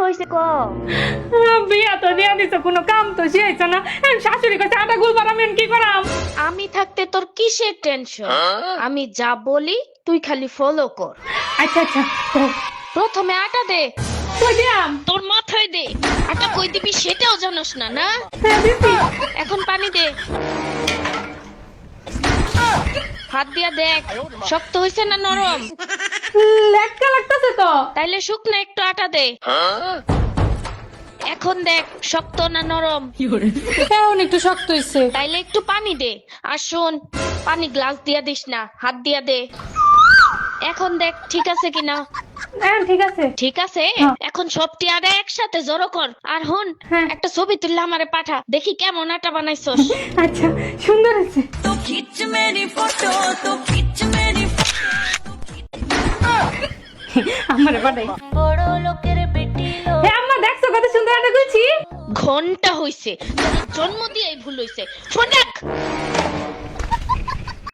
হইছে ক বিয়া তো দিয়া দিছ, কোনো কাম তো শেষ না। শাশুড়ি কাছে আটা গুলবার আমি কি করাম? আমি থাকতে তোর কিসের টেনশন? আমি যা বলি তুই খালি ফলো কর। আচ্ছা আচ্ছা, প্রথমে আটা দে, কই দিয়াম? তোর মাথায় দে। আটা কই দিবি সেটাও জানোস না না? হ্যাঁ দিছি। এখন পানি দে, হাত দিয়া দেখ শক্ত হইছে না নরম। লেটকা লাগতেছে তো। তাইলে শুকনো একটু আটা দে, এখন দেখ শক্ত না নরম। এখন একটু শক্ত হইছে। তাইলে একটু পানি দে, আর শোন পানি গ্লাস দিয়া দিস না, হাত দিয়া দে। এখন দেখ ঠিক আছে কিনা। হ্যাঁ ঠিক আছে। ঠিক আছে, হ্যাঁ। এখন সবটি আটা একসাথে জড়ো কর। আর হন, হ্যাঁ। একটা ছবি তুললে আমারে পাঠা, দেখি কেমন আটা বানাইছস। আচ্ছা, সুন্দর হয়েছে। আমার বাড়াই। বড় লোকের বেটি হ্যাঁ আম্মা, দেখছো কত সুন্দর একটা গুছি? ঘন্টা হইছে, তোর জন্ম দিয়েই ভুল হইছে। ফোন রাখ।